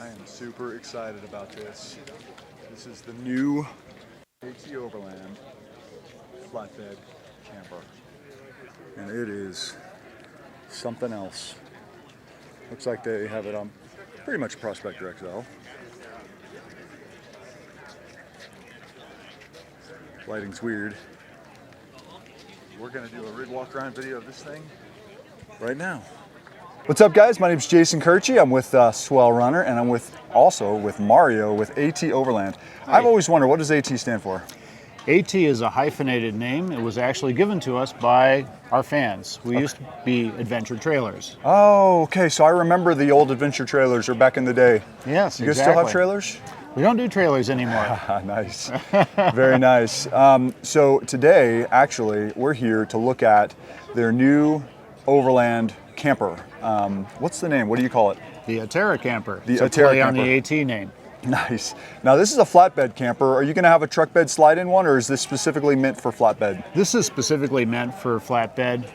I am super excited about this. This is the new AT Overland Flatbed Camper. And it is something else. Looks like they have it on pretty much Prospector XL. Lighting's weird. We're gonna do a rig walk around video of this thing right now. What's up, guys? My name's Jason Kirchie. I'm with Swell Runner, and I'm also with Mario with AT Overland. Hi. I've always wondered, what does AT stand for? AT is a hyphenated name. It was actually given to us by our fans. We used to be adventure trailers. Oh, okay. So I remember the old adventure trailers or back in the day. Yes, You guys still have trailers? We don't do trailers anymore. Nice. Very nice. So today, actually, we're here to look at their new Overland camper. What's the name? What do you call it? The Aterra Camper. The It's a Aterra play on Camper. the AT name. Nice. Now this is a flatbed camper. Are you going to have a truck bed slide-in one, or is this specifically meant for flatbed? This is specifically meant for flatbed.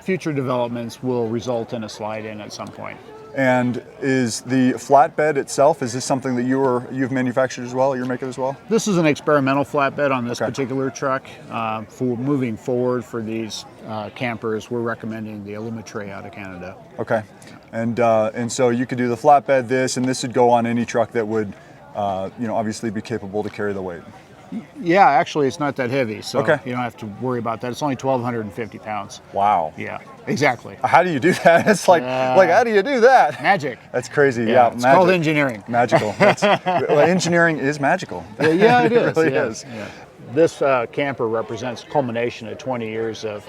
Future developments will result in a slide-in at some point. And is the flatbed itself, is this something that you've manufactured as well, you're making as well? This is an experimental flatbed on this Okay. particular truck. For moving forward for these campers, we're recommending the Alumitray out of Canada. Okay. And so you could do the flatbed, and this would go on any truck that would, obviously be capable to carry the weight. Yeah, actually, it's not that heavy, so Okay. you don't have to worry about that. It's only 1,250 pounds. Wow. Yeah, exactly. How do you do that? It's like how do you do that? Magic. That's crazy. Yeah, It's magic. called engineering. Magical. Well, engineering is magical. Yeah, it is. It really yeah. is. Yeah. This camper represents culmination of 20 years of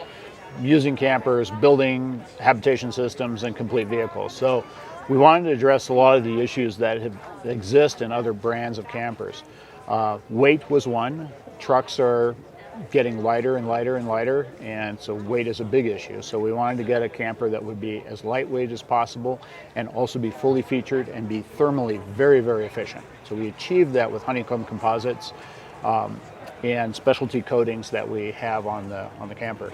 using campers, building habitation systems, and complete vehicles. So we wanted to address a lot of the issues that exist in other brands of campers. Weight was one. Trucks are getting lighter and lighter and lighter, and so weight is a big issue. So we wanted to get a camper that would be as lightweight as possible and also be fully featured and be thermally very, very efficient. So we achieved that with honeycomb composites and specialty coatings that we have on the camper.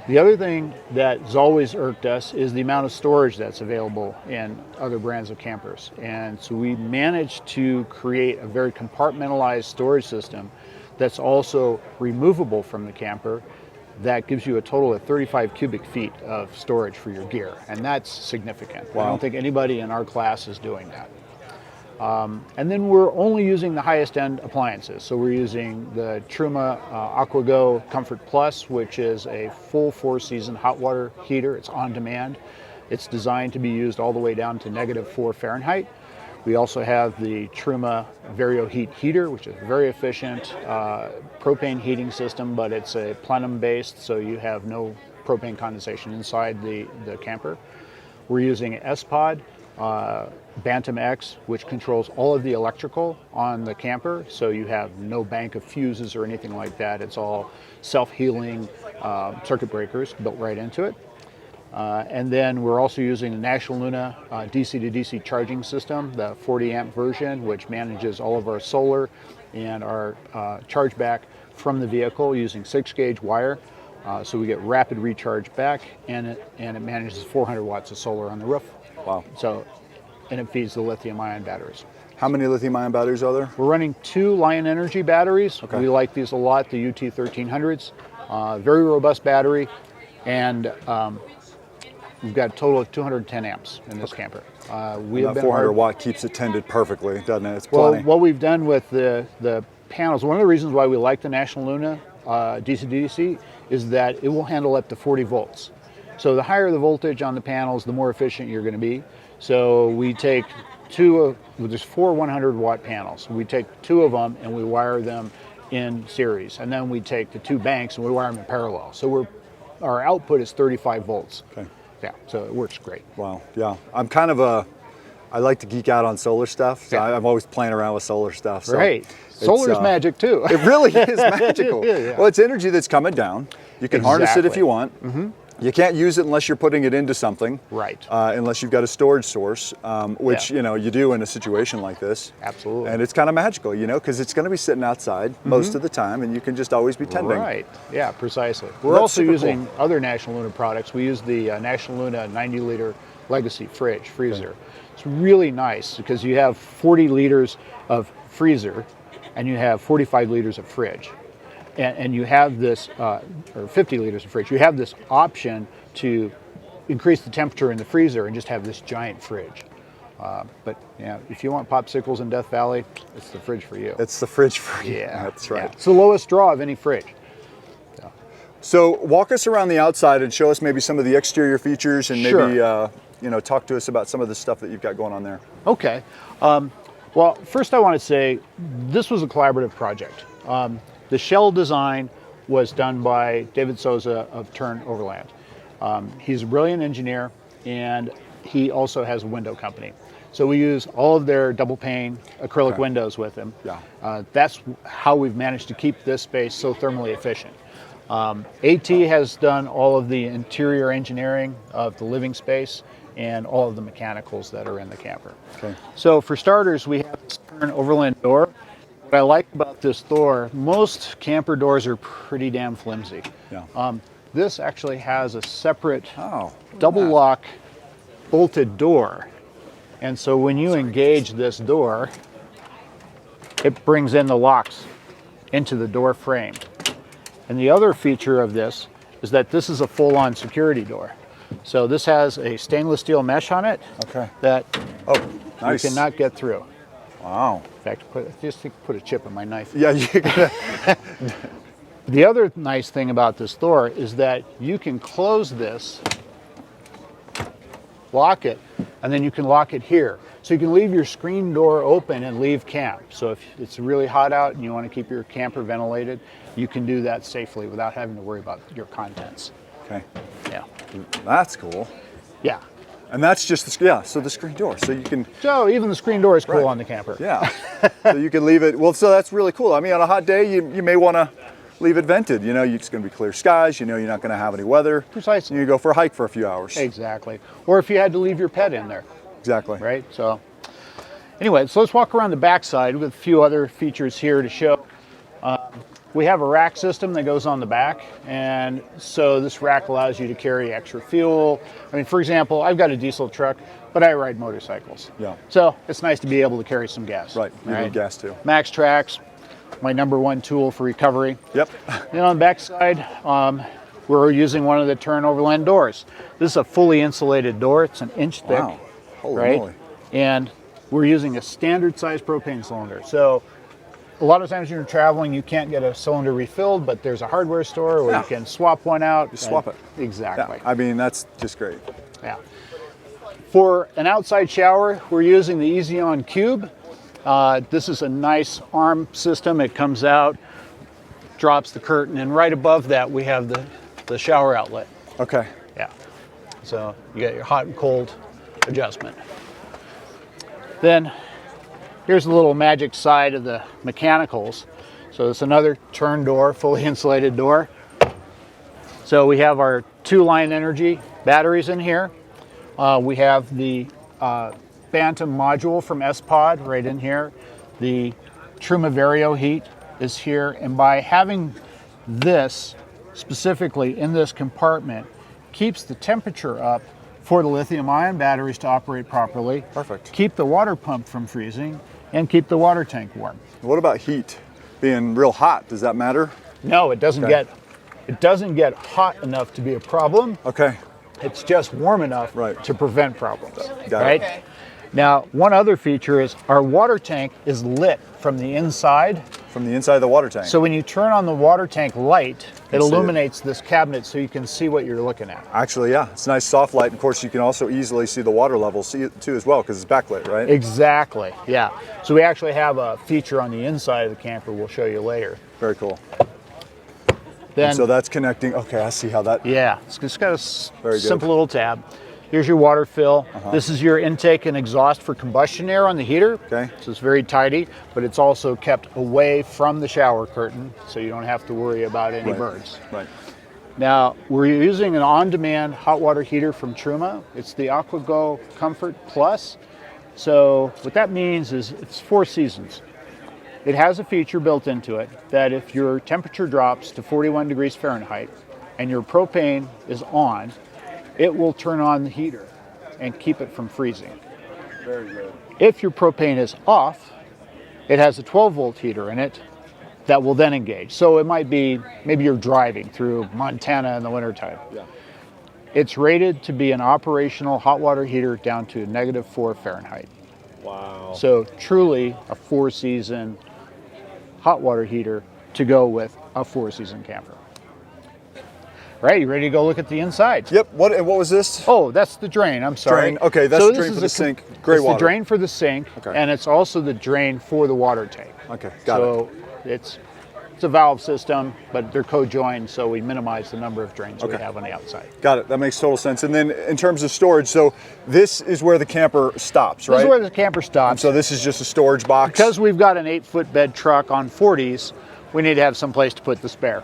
The other thing that's always irked us is the amount of storage that's available in other brands of campers. And so we managed to create a very compartmentalized storage system that's also removable from the camper that gives you a total of 35 cubic feet of storage for your gear. And that's significant. Wow. I don't think anybody in our class is doing that. And then we're only using the highest end appliances. So we're using the Truma AquaGo Comfort Plus, which is a full 4-season hot water heater. It's on demand. It's designed to be used all the way down to -4 Fahrenheit. We also have the Truma VarioHeat heater, which is very efficient propane heating system, but it's a plenum based, so you have no propane condensation inside the camper. We're using S-Pod. Bantam X, which controls all of the electrical on the camper, so you have no bank of fuses or anything like that. It's all self-healing circuit breakers built right into it. And then we're also using the National Luna DC to DC charging system, the 40 amp version, which manages all of our solar and our charge back from the vehicle using 6-gauge wire. So we get rapid recharge back, and it manages 400 watts of solar on the roof. Wow. And it feeds the lithium-ion batteries. How many lithium-ion batteries are there? We're running 2 Lion Energy batteries. Okay. We like these a lot, the UT1300s. Very robust battery, and we've got a total of 210 amps in this camper. We have That been 400 watt keeps it tended perfectly, doesn't it? It's Well, plenty. what we've done with the panels, one of the reasons why we like the National Luna DC-DC is that it will handle up to 40 volts. So the higher the voltage on the panels, the more efficient you're going to be. So we take there's 4 100 watt panels. We take 2 of them and we wire them in series. And then we take the 2 banks and we wire them in parallel. So our output is 35 volts. Okay. Yeah, so it works great. Wow. Yeah. I like to geek out on solar stuff. So Yeah. I'm always playing around with solar stuff. So Right. Solar is magic too. It really is magical. Yeah. Well, it's energy that's coming down. You can harness it if Exactly. you want. Mm-hmm. You can't use it unless you're putting it into something. Right. Unless you've got a storage source, which Yeah. you do in a situation like this. Absolutely. And it's kind of magical, because it's going to be sitting outside most of the time, and you can just always be tending. Right. Yeah, precisely. We're That's also super using other National Luna products. We use the National Luna 90-liter legacy freezer. It's really nice because you have 40 liters of freezer and you have 45 liters of fridge. And you have this, or 50 liters of fridge. You have this option to increase the temperature in the freezer and just have this giant fridge. But yeah, if you want popsicles in Death Valley, it's the fridge for you. It's the fridge for you. Yeah, That's right. Yeah. It's the lowest draw of any fridge. So walk us around the outside and show us maybe some of the exterior features and maybe talk to us about some of the stuff that you've got going on there. Okay. Well, first I want to say this was a collaborative project. The shell design was done by David Souza of Turn Overland. He's a brilliant engineer, and he also has a window company. So we use all of their double pane acrylic windows with him. Yeah. That's how we've managed to keep this space so thermally efficient. AT has done all of the interior engineering of the living space and all of the mechanicals that are in the camper. Okay. So for starters, we have this Turn Overland door. What I like about this door, most camper doors are pretty damn flimsy. Yeah. This actually has a separate Oh, double lock bolted door. And so when you engage this door, it brings in the locks into the door frame. And the other feature of this is that this is a full-on security door. So this has a stainless steel mesh on it that nice. you cannot get through. Wow. In fact, just put a chip in my knife. Yeah, you can. The other nice thing about this door is that you can close this, lock it, and then you can lock it here. So you can leave your screen door open and leave camp. So if it's really hot out and you want to keep your camper ventilated, you can do that safely without having to worry about your contents. Okay. Yeah. That's cool. Yeah. And that's just so the screen door. So you can. So even the screen door is cool on the camper. Yeah. So you can leave it. Well, so that's really cool. I mean, on a hot day, you may want to leave it vented. You know, it's going to be clear skies. You know, you're not going to have any weather. Precisely. You go for a hike for a few hours. Exactly. Or if you had to leave your pet in there. Exactly. Right. So anyway, so let's walk around the backside with a few other features here to show. We have a rack system that goes on the back, and so this rack allows you to carry extra fuel. I mean, for example, I've got a diesel truck, but I ride motorcycles. Yeah. So it's nice to be able to carry some gas. Right. You need gas too. Max Tracks, my #1 tool for recovery. Yep. Then on the backside, we're using one of the Turn Overland doors. This is a fully insulated door. It's an inch thick. Wow. Holy right? moly. And we're using a standard size propane cylinder. So a lot of times when you're traveling, you can't get a cylinder refilled, but there's a hardware store where you can swap one out. Just swap it. Exactly. Yeah. I mean, that's just great. Yeah. For an outside shower, we're using the Easy On Cube. This is a nice arm system. It comes out, drops the curtain, and right above that we have the shower outlet. Okay. Yeah. So you get your hot and cold adjustment. Then here's a little magic side of the mechanicals. So it's another Turn door, fully insulated door. So we have our 2-line energy batteries in here. We have the Bantam module from S-Pod right in here. The Truma Vario heat is here. And by having this specifically in this compartment, keeps the temperature up for the lithium-ion batteries to operate properly. Perfect. Keep the water pump from freezing, and keep the water tank warm. What about heat? Being real hot, does that matter? No, it doesn't get hot enough to be a problem. Okay. It's just warm enough to prevent problems. Got right? it. Okay. Now, one other feature is our water tank is lit from the inside. From the inside of the water tank. So when you turn on the water tank light, it illuminates this cabinet so you can see what you're looking at. Actually, yeah, it's a nice soft light. Of course, you can also easily see the water level too as well because it's backlit, right? Exactly, yeah. So we actually have a feature on the inside of the camper we'll show you later. Very cool. Then, and so that's connecting. Okay, I see how that. Yeah, it's got a simple little tab. Here's your water fill. This is your intake and exhaust for combustion air on the heater. Okay. So it's very tidy, but it's also kept away from the shower curtain, so you don't have to worry about any birds. Right. Now, we're using an on-demand hot water heater from Truma. It's the AquaGo Comfort Plus. So what that means is it's 4 seasons. It has a feature built into it that if your temperature drops to 41 degrees Fahrenheit and your propane is on, it will turn on the heater. and keep it from freezing. Very good. If your propane is off, it has a 12-volt heater in it that will then engage. So it might be, maybe you're driving through Montana in the wintertime. Yeah. It's rated to be an operational hot water heater down to -4 Fahrenheit. Wow. So truly a 4-season hot water heater to go with a 4-season camper. Right, you ready to go look at the inside? Yep. What was this? Oh, that's the drain. I'm sorry. Drain. Okay, that's so the drain this for is the sink. Gray it's water. the drain for the sink, Okay. and it's also the drain for the water tank. Okay, got so it's a valve system, but they're co-joined, so we minimize the number of drains we have on the outside. Got it. That makes total sense. And then in terms of storage, so this is where the camper stops, right? This is where the camper stops. So this is just a storage box? Because we've got an 8-foot bed truck on 40s, we need to have some place to put the spare.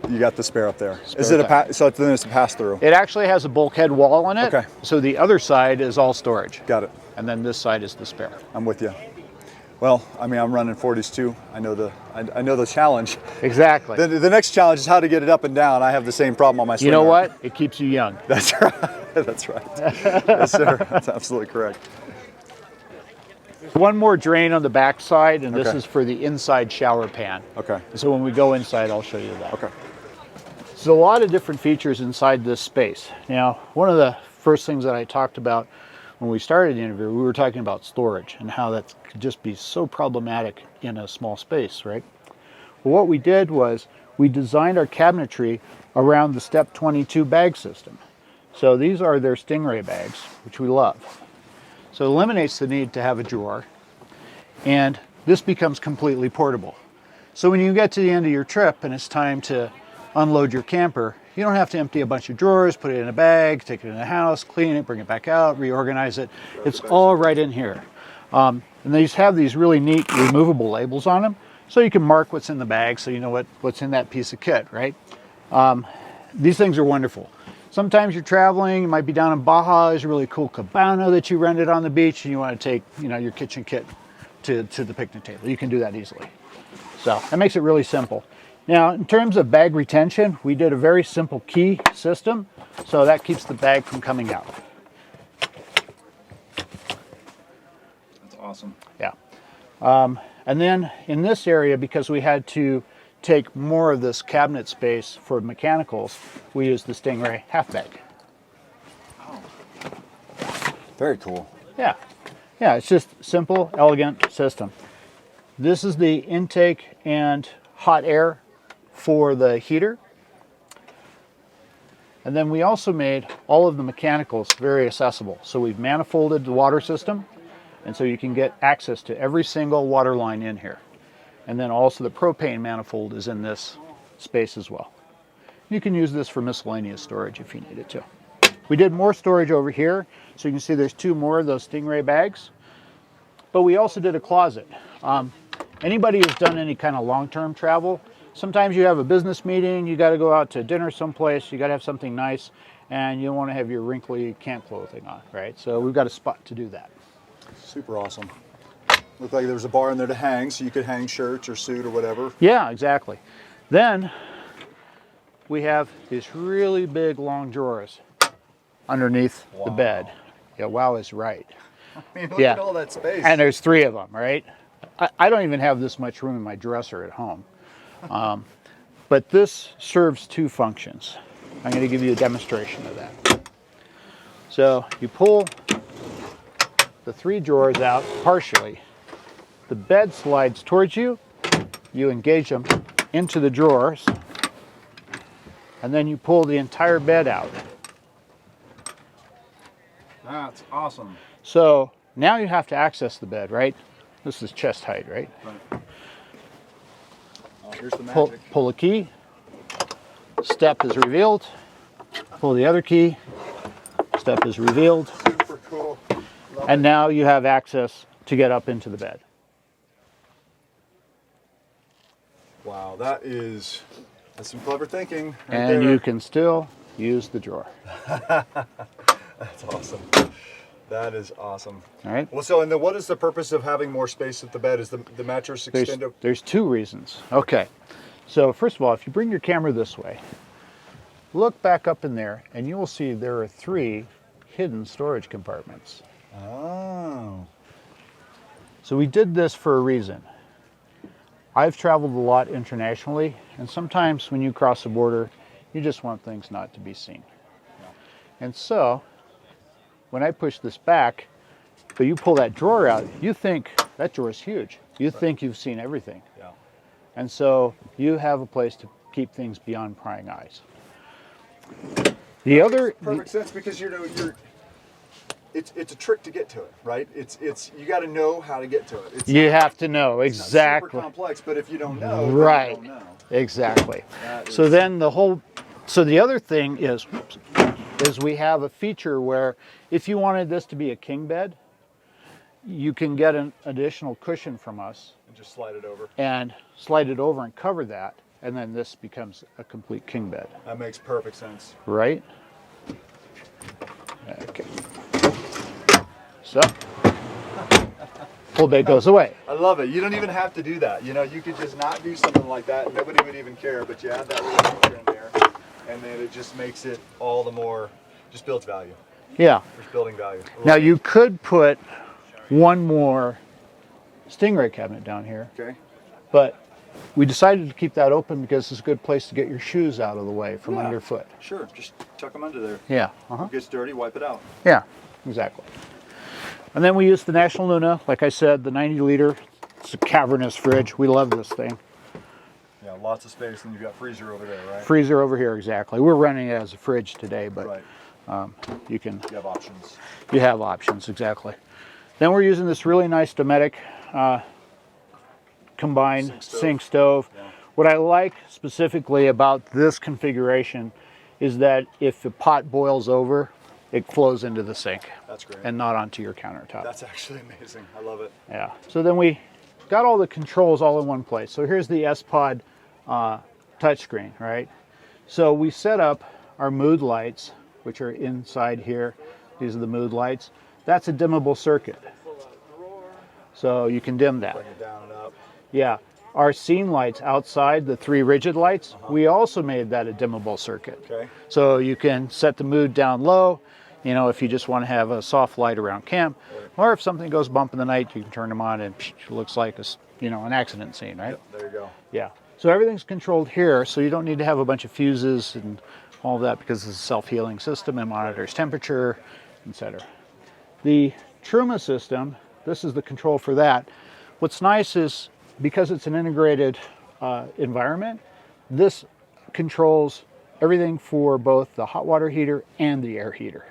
You got the spare up there. Spare Is it so then it's a pass-through? It actually has a bulkhead wall on it. Okay. So the other side is all storage. Got it. And then this side is the spare. I'm with you. Well, I mean, I'm running 40s too. I know the challenge. Exactly. The next challenge is how to get it up and down. I have the same problem on my You know Stingray. what? It keeps you young. That's right. That's right. Yes, sir. That's absolutely correct. One more drain on the back side, and this Okay. is for the inside shower pan. Okay. So when we go inside, I'll show you that. Okay. There's a lot of different features inside this space. Now, one of the first things that I talked about when we started the interview, we were talking about storage and how that could just be so problematic in a small space, right? Well, what we did was we designed our cabinetry around the Step 22 bag system. So these are their Stingray bags, which we love. So it eliminates the need to have a drawer, and this becomes completely portable. So when you get to the end of your trip and it's time to unload your camper, you don't have to empty a bunch of drawers, put it in a bag, take it in the house, clean it, bring it back out, reorganize it. It's all right in here. And they have these really neat removable labels on them, so you can mark what's in the bag so you know what's in that piece of kit, right? These things are wonderful. Sometimes you're traveling, you might be down in Baja, there's a really cool cabana that you rented on the beach, and you want to take, your kitchen kit to the picnic table. You can do that easily. So that makes it really simple. Now, in terms of bag retention, we did a very simple key system, so that keeps the bag from coming out. That's awesome. Yeah. And then in this area, because we had to take more of this cabinet space for mechanicals, we used the Stingray half bag. Very cool. Yeah. Yeah, it's just simple, elegant system. This is the intake and hot air for the heater. And then we also made all of the mechanicals very accessible. So we've manifolded the water system, and so you can get access to every single water line in here. And then also the propane manifold is in this space as well. You can use this for miscellaneous storage if you needed to. We did more storage over here, so you can see there's 2 more of those Stingray bags. But we also did a closet. Anybody who's done any kind of long-term travel, sometimes you have a business meeting, you got to go out to dinner someplace, you got to have something nice, and you don't want to have your wrinkly camp clothing on, right? So we've got a spot to do that. Super awesome. Looked like there was a bar in there to hang, so you could hang shirts or suit or whatever. Yeah, exactly. Then we have these really big long drawers underneath the bed. Yeah, wow is right. I mean, look at all that space. And there's 3 of them, right? I don't even have this much room in my dresser at home. But this serves 2 functions. I'm going to give you a demonstration of that. So you pull the 3 drawers out partially. The bed slides towards you. You engage them into the drawers. And then you pull the entire bed out. That's awesome. So now you have to access the bed, right? This is chest height, right? Right. Oh, here's the magic. Pull a key. Step is revealed. Pull the other key. Step is revealed. Super cool. Love And now you have access to get up into the bed. Wow, that's some clever thinking. Right And there. you can still use the drawer. That's awesome. That is awesome. All right? Well, so and then what is the purpose of having more space at the bed? Is the mattress extended? There's 2 reasons. Okay. So first of all, if you bring your camera this way, look back up in there, and you will see there are 3 hidden storage compartments. Oh. So we did this for a reason. I've traveled a lot internationally, and sometimes when you cross the border, you just want things not to be seen. And so, when I push this back, but you pull that drawer out, you think that drawer is huge. You think you've seen everything. Yeah. And so you have a place to keep things beyond prying eyes. The other Perfect sense, because it's a trick to get to it, right? It's you got to know how to get to it. You have to know exactly. It's not super complex, but if you don't know, right? then you don't know. Exactly. So then the other thing is we have a feature where if you wanted this to be a king bed, you can get an additional cushion from us And just slide it over. And cover that, and then this becomes a complete king bed. That makes perfect sense. Right? Okay. So, full bed goes away. I love it. You don't even have to do that. You know, you could just not do something like that. Nobody would even care, but you add that little feature in there, and then it just makes it all the more, just builds value. Yeah. Just building value. Now you could put one more Stingray cabinet down here, Okay. but we decided to keep that open because it's a good place to get your shoes out of the way from Yeah. underfoot. Sure. Just tuck them under there. Yeah. It gets dirty, wipe it out. Yeah, exactly. And then we use the National Luna, like I said, the 90 liter. It's a cavernous fridge. We love this thing. Yeah, lots of space, and you've got freezer over there, right? Freezer over here, exactly. We're running it as a fridge today, but Right. you You have options. have options, exactly. Then we're using this really nice Dometic combined sink stove. Yeah. What I like specifically about this configuration is that if the pot boils over, it flows into the sink That's great. and not onto your countertop. That's actually amazing. I love it. Yeah. So then we got all the controls all in one place. So here's the S-Pod touchscreen, right? So we set up our mood lights, which are inside here. These are the mood lights. That's a dimmable circuit. So you can dim that. Bring it down and up. Yeah. Our scene lights outside, the 3 rigid lights, we also made that a dimmable circuit. Okay. So you can set the mood down low, you know, if you just want to have a soft light around camp, or if something goes bump in the night, you can turn them on and it looks like an accident scene, right? Yep, there you go. Yeah. So everything's controlled here, so you don't need to have a bunch of fuses and all of that because it's a self-healing system and monitors temperature, etc. The Truma system, this is the control for that. What's nice is because it's an integrated environment, this controls everything for both the hot water heater and the air heater.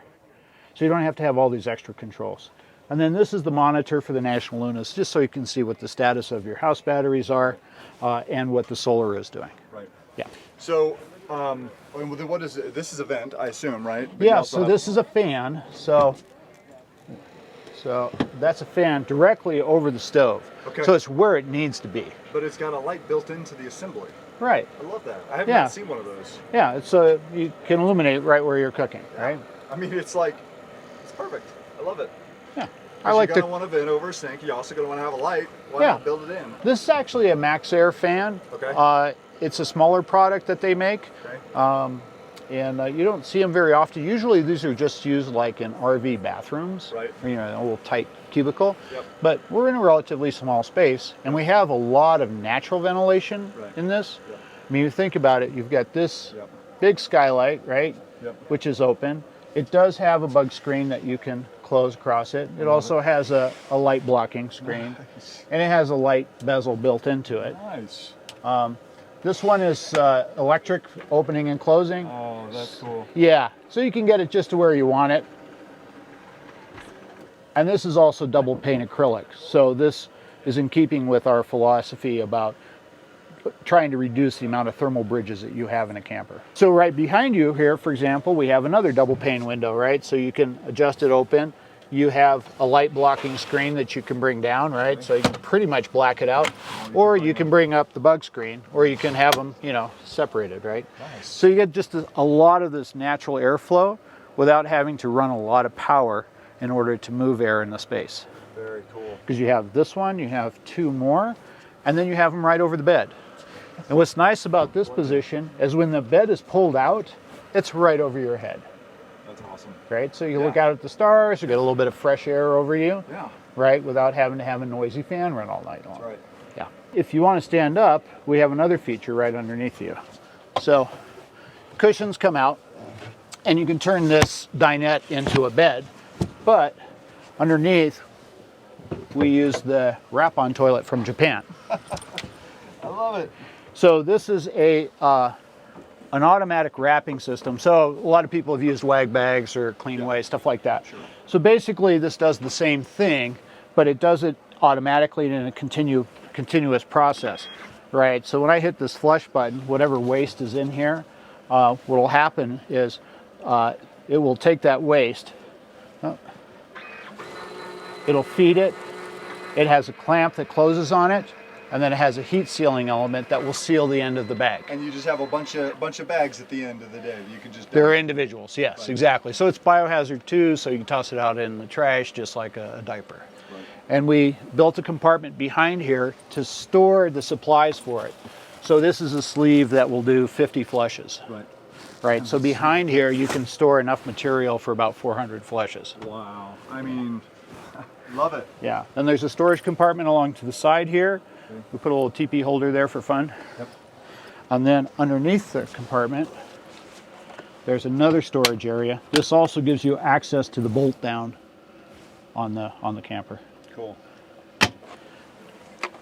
So you don't have to have all these extra controls. And then this is the monitor for the National Lunas, just so you can see what the status of your house batteries are and what the solar is doing. Right. Yeah. So, what is it? This is a vent, I assume, right? But you Yeah, also so have- this is a fan. So that's a fan directly over the stove. Okay. So it's where it needs to be. But it's got a light built into the assembly. Right. I love that. I haven't Yeah. seen one of those. Yeah, so you can illuminate right where you're cooking, right? I mean, it's perfect. I love it. Yeah. You're going to want a vent over a sink. You're also going to want to have a light. Why Yeah. not build it in? This is actually a Max Air fan. Okay. It's a smaller product that they make. Okay. And you don't see them very often. Usually these are just used like in RV bathrooms, Right. You know, a little tight cubicle. Yep. But we're in a relatively small space, and we have a lot of natural ventilation Right. in this. Yep. I mean, you think about it, you've got this Yep. big skylight, right? Yep. Which is open. It does have a bug screen that you can close across it. It also has a light blocking screen, Nice. and it has a light bezel built into it. Nice. This one is electric opening and closing. Oh, that's cool. Yeah, so you can get it just to where you want it. And this is also double pane acrylic. So this is in keeping with our philosophy about trying to reduce the amount of thermal bridges that you have in a camper. So right behind you here, for example, we have another double pane window, right? So you can adjust it open. You have a light blocking screen that you can bring down, right? So you can pretty much black it out. Or you can bring up the bug screen, or you can have them, you know, separated, right? Nice. So you get just a lot of this natural airflow without having to run a lot of power in order to move air in the space. Very cool. Because you have this one, you have 2 more, and then you have them right over the bed. And what's nice about this position is when the bed is pulled out, it's right over your head. That's awesome. Right? So you look out at the stars, you get a little bit of fresh air over you. Yeah. Right? Without having to have a noisy fan run all night long. That's right. Yeah. If you want to stand up, we have another feature right underneath you. So cushions come out, and you can turn this dinette into a bed, but underneath we use the wrap-on toilet from Japan. I love it. So this is an automatic wrapping system. So a lot of people have used wag bags or cleanway, stuff like that. Sure. So basically this does the same thing, but it does it automatically in a continuous process, right? So when I hit this flush button, whatever waste is in here, what will happen is it will take that waste, it'll feed it, it has a clamp that closes on it, and then it has a heat sealing element that will seal the end of the bag. And you just have a bunch of bags at the end of the day. You can just... They're individuals, yes, exactly. So it's biohazard too, so you can toss it out in the trash just like a diaper. Right. And we built a compartment behind here to store the supplies for it. So this is a sleeve that will do 50 flushes. Right. Right, so behind here you can store enough material for about 400 flushes. Wow. I mean, love it. Yeah, and there's a storage compartment along to the side here. We put a little teepee holder there for fun. Yep. And then underneath the compartment, there's another storage area. This also gives you access to the bolt down on the camper. Cool.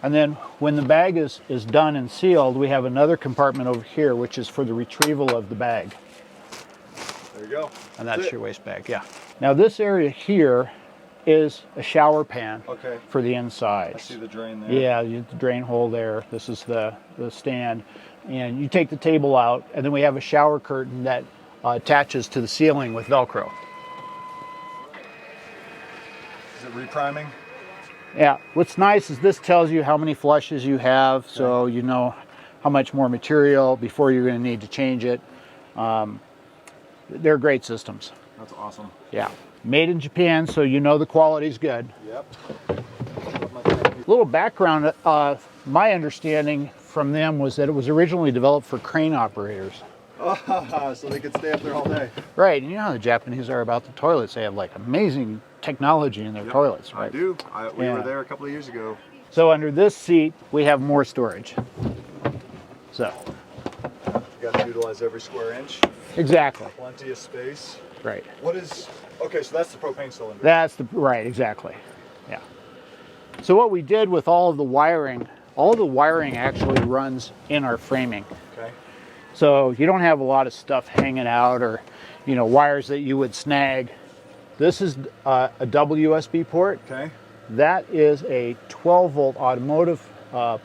And then when the bag is done and sealed, we have another compartment over here, which is for the retrieval of the bag. There you go. And that's your waste bag, yeah. Now this area here is a shower pan for the inside. I see the drain there. Yeah, the drain hole there. This is the stand. And you take the table out, and then we have a shower curtain that attaches to the ceiling with Velcro. Is it repriming? Yeah, what's nice is this tells you how many flushes you have, so you know how much more material before you're going to need to change it. They're great systems. That's awesome. Yeah, made in Japan, so you know the quality's good. Yep. Little background, my understanding from them was that it was originally developed for crane operators. Oh, so they could stay up there all day. Right, and you know how the Japanese are about the toilets. They have like amazing technology in their toilets, right? I do. We were there a couple of years ago. So under this seat, we have more storage. So. You got to utilize every square inch. Exactly. Plenty of space. Right. What is, okay, so that's the propane cylinder. That's the, right, exactly. Yeah. So what we did with all of the wiring actually runs in our framing. Okay. So you don't have a lot of stuff hanging out or, you know, wires that you would snag. This is a WSB port. Okay. That is a 12-volt automotive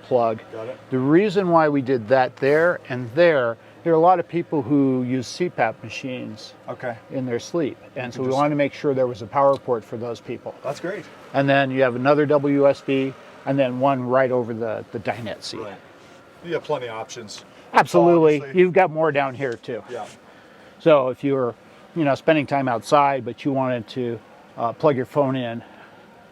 plug. Got it. The reason why we did that there and there are a lot of people who use CPAP machines in their sleep. And so we wanted to make sure there was a power port for those people. That's great. And then you have another WSB and then one right over the dinette seat. Right. You have plenty of options. Absolutely. Obviously. You've got more down here too. Yeah. So if you were, you know, spending time outside, but you wanted to plug your phone in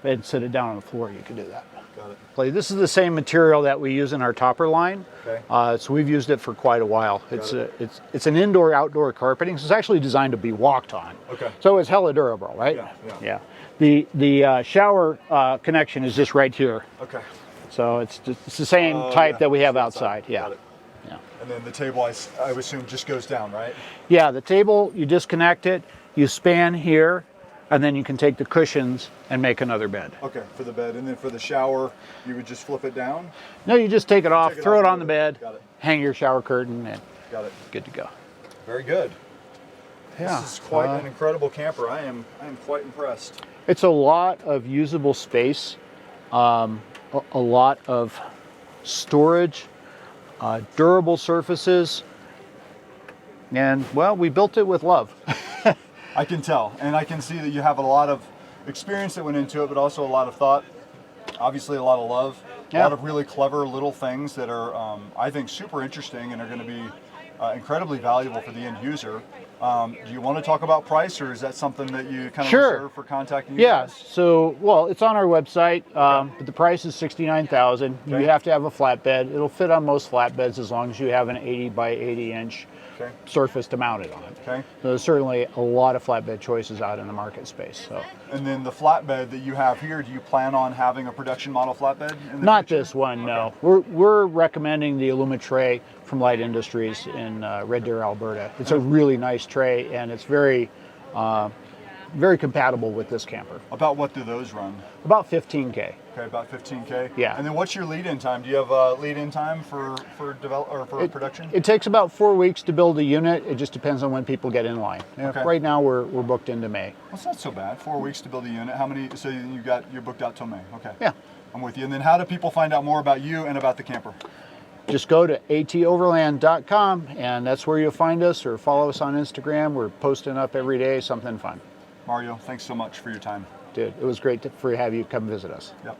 and sit it down on the floor, you could do that. Got it. This is the same material that we use in our topper line. Okay. So we've used it for quite a while. It's an indoor-outdoor carpeting. So it's actually designed to be walked on. Okay. So it's hella durable, right? Yeah. The shower connection is just right here. Okay. So it's the same type that we have outside. Yeah. Got it. Yeah. And then the table, I assume, just goes down, right? Yeah, the table, you disconnect it, you span here, and then you can take the cushions and make another bed. Okay, for the bed. And then for the shower, you would just flip it down? No, you just take it off, throw it on the bed, Got it. hang your shower curtain, and Got it. good to go. Very good. Yeah. This is quite an incredible camper. I am quite impressed. It's a lot of usable space, a lot of storage, durable surfaces, and well, we built it with love. I can tell, and I can see that you have a lot of experience that went into it, but also a lot of thought, obviously a lot of love, a lot of really clever little things that are, I think, super interesting and are going to be incredibly valuable for the end user. Do you want to talk about price, or is that something that you kind of Sure. reserve for contacting you Yeah, guys? so, well, it's on our website, but the price is $69,000. You Okay. have to have a flatbed. It'll fit on most flatbeds as long as you have an 80 by 80 inch Okay. surface to mount it on. Okay. So there's certainly a lot of flatbed choices out in the market space. So And then the flatbed that you have here, do you plan on having a production model flatbed in the not future? this one, no. We're recommending the Illumi from Light Industries in Red Deer, Alberta. It's a really nice tray, and it's very compatible with this camper. About what do those run? About 15K. Okay, about 15K. Yeah. And then what's your lead-in time? Do you have a lead-in time for production? It takes about 4 weeks to build a unit. It just depends on when people get in line. Okay. Right now we're booked into May. Well, it's not so bad. 4 weeks to build a unit. How many? So you're booked out till May. Okay. Yeah. I'm with you. And then how do people find out more about you and about the camper? Just go to atoverland.com, and that's where you'll find us, or follow us on Instagram. We're posting up every day something fun. Mario, thanks so much for your time. Dude, it was great to have you come visit us. Yep.